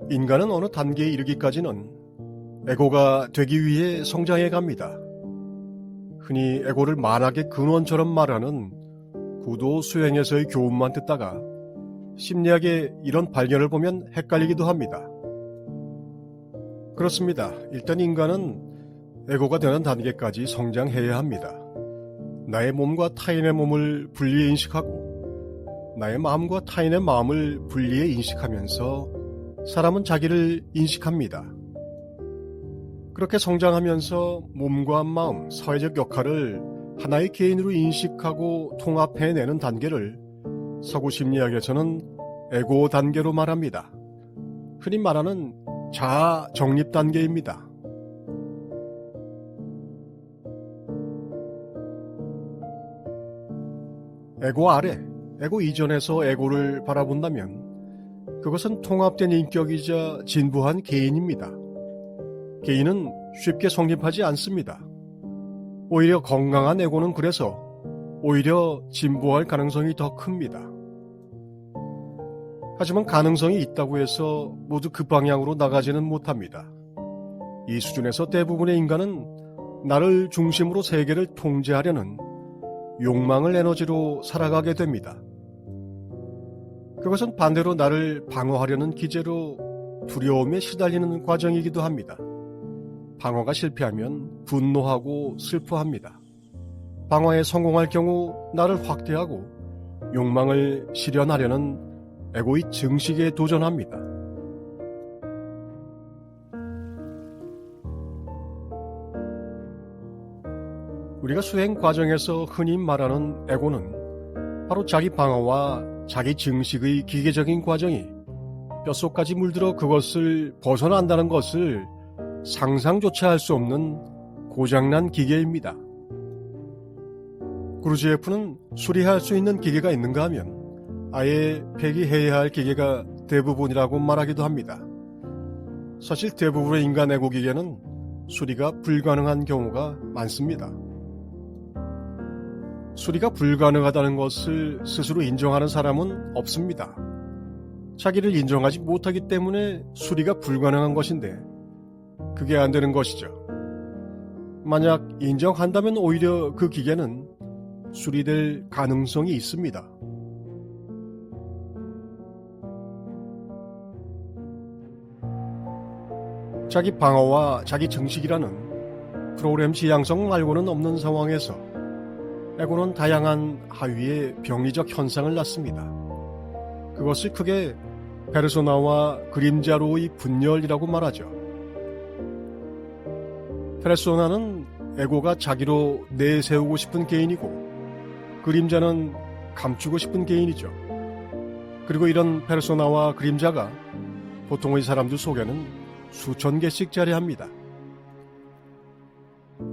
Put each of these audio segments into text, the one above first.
인간은 어느 단계에 이르기까지는 에고가 되기 위해 성장해 갑니다. 흔히 에고를 만악의 근원처럼 말하는 구도 수행에서의 교훈만 듣다가 심리학의 이런 발견을 보면 헷갈리기도 합니다. 그렇습니다. 일단 인간은 에고가 되는 단계까지 성장해야 합니다. 나의 몸과 타인의 몸을 분리해 인식하고 나의 마음과 타인의 마음을 분리해 인식하면서 사람은 자기를 인식합니다. 그렇게 성장하면서 몸과 마음, 사회적 역할을 하나의 개인으로 인식하고 통합해내는 단계를 서구 심리학에서는 에고 단계로 말합니다. 흔히 말하는 자아 정립 단계입니다. 에고 아래, 에고 이전에서 에고를 바라본다면 그것은 통합된 인격이자 진부한 개인입니다. 개인은 쉽게 성립하지 않습니다. 오히려 건강한 에고는 그래서 오히려 진보할 가능성이 더 큽니다. 하지만 가능성이 있다고 해서 모두 그 방향으로 나가지는 못합니다. 이 수준에서 대부분의 인간은 나를 중심으로 세계를 통제하려는 욕망을 에너지로 살아가게 됩니다. 그것은 반대로 나를 방어하려는 기제로 두려움에 시달리는 과정이기도 합니다. 방어가 실패하면 분노하고 슬퍼합니다. 방어에 성공할 경우 나를 확대하고 욕망을 실현하려는 에고의 증식에 도전합니다. 우리가 수행 과정에서 흔히 말하는 에고는 바로 자기 방어와 자기 증식의 기계적인 과정이 뼛속까지 물들어 그것을 벗어난다는 것을 상상조차 할 수 없는 고장난 기계입니다. 구르지에프는 수리할 수 있는 기계가 있는가 하면 아예 폐기해야 할 기계가 대부분이라고 말하기도 합니다. 사실 대부분의 인간 에고 기계는 수리가 불가능한 경우가 많습니다. 수리가 불가능하다는 것을 스스로 인정하는 사람은 없습니다. 자기를 인정하지 못하기 때문에 수리가 불가능한 것인데 그게 안 되는 것이죠. 만약 인정한다면 오히려 그 기계는 수리될 가능성이 있습니다. 자기 방어와 자기 증식이라는 프로그램 지향성 말고는 없는 상황에서 에고는 다양한 하위의 병리적 현상을 낳습니다. 그것을 크게 페르소나와 그림자로의 분열이라고 말하죠. 페르소나는 에고가 자기로 내세우고 싶은 개인이고 그림자는 감추고 싶은 개인이죠. 그리고 이런 페르소나와 그림자가 보통의 사람들 속에는 수천 개씩 자리합니다.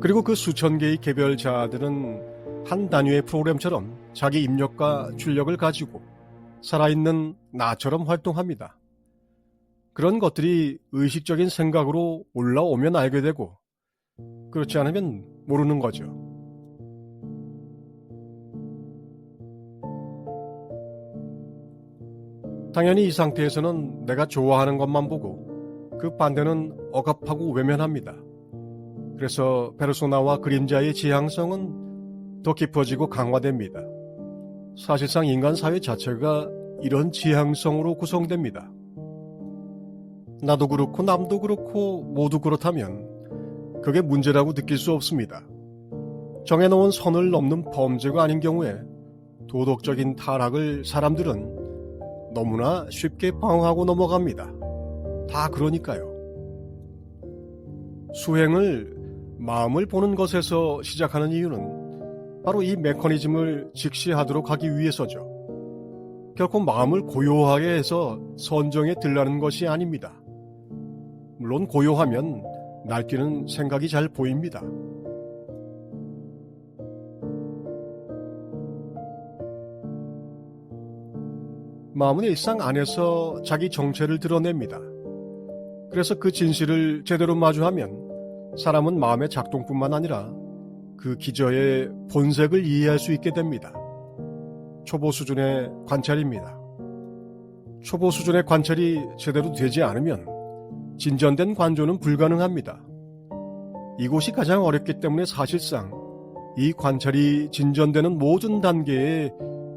그리고 그 수천 개의 개별 자아들은 한 단위의 프로그램처럼 자기 입력과 출력을 가지고 살아있는 나처럼 활동합니다. 그런 것들이 의식적인 생각으로 올라오면 알게 되고 그렇지 않으면 모르는 거죠. 당연히 이 상태에서는 내가 좋아하는 것만 보고 그 반대는 억압하고 외면합니다. 그래서 페르소나와 그림자의 지향성은 더 깊어지고 강화됩니다. 사실상 인간 사회 자체가 이런 지향성으로 구성됩니다. 나도 그렇고 남도 그렇고 모두 그렇다면 그게 문제라고 느낄 수 없습니다. 정해놓은 선을 넘는 범죄가 아닌 경우에 도덕적인 타락을 사람들은 너무나 쉽게 방어하고 넘어갑니다. 다 그러니까요. 수행을 마음을 보는 것에서 시작하는 이유는 바로 이 메커니즘을 직시하도록 하기 위해서죠. 결코 마음을 고요하게 해서 선정에 들라는 것이 아닙니다. 물론 고요하면 날뛰는 생각이 잘 보입니다. 마음은 일상 안에서 자기 정체를 드러냅니다. 그래서 그 진실을 제대로 마주하면 사람은 마음의 작동뿐만 아니라 그 기저의 본색을 이해할 수 있게 됩니다. 초보 수준의 관찰입니다. 초보 수준의 관찰이 제대로 되지 않으면 진전된 관조는 불가능합니다. 이곳이 가장 어렵기 때문에 사실상 이 관찰이 진전되는 모든 단계의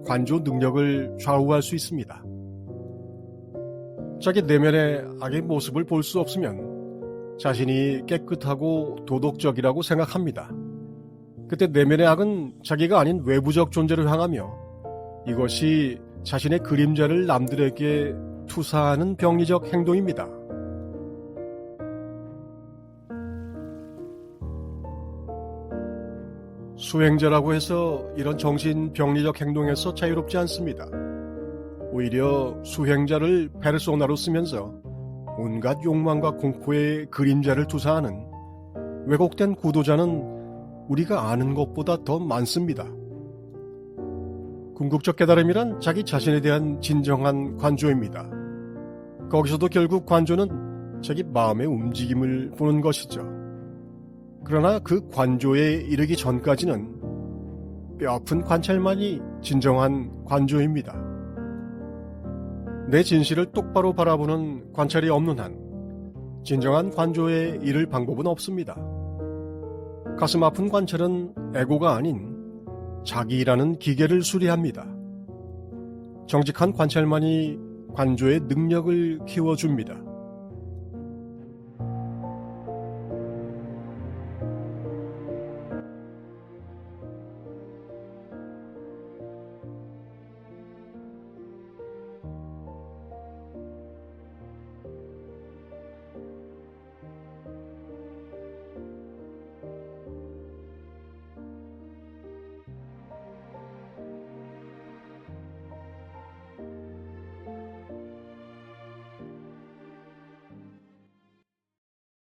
관조 능력을 좌우할 수 있습니다. 자기 내면의 악의 모습을 볼 수 없으면 자신이 깨끗하고 도덕적이라고 생각합니다. 그때 내면의 악은 자기가 아닌 외부적 존재를 향하며 이것이 자신의 그림자를 남들에게 투사하는 병리적 행동입니다. 수행자라고 해서 이런 정신병리적 행동에서 자유롭지 않습니다. 오히려 수행자를 페르소나로 쓰면서 온갖 욕망과 공포의 그림자를 투사하는 왜곡된 구도자는 우리가 아는 것보다 더 많습니다. 궁극적 깨달음이란 자기 자신에 대한 진정한 관조입니다. 거기서도 결국 관조는 자기 마음의 움직임을 보는 것이죠. 그러나 그 관조에 이르기 전까지는 뼈아픈 관찰만이 진정한 관조입니다. 내 진실을 똑바로 바라보는 관찰이 없는 한 진정한 관조에 이를 방법은 없습니다. 가슴 아픈 관찰은 에고가 아닌 자기라는 기계를 수리합니다. 정직한 관찰만이 관조의 능력을 키워줍니다.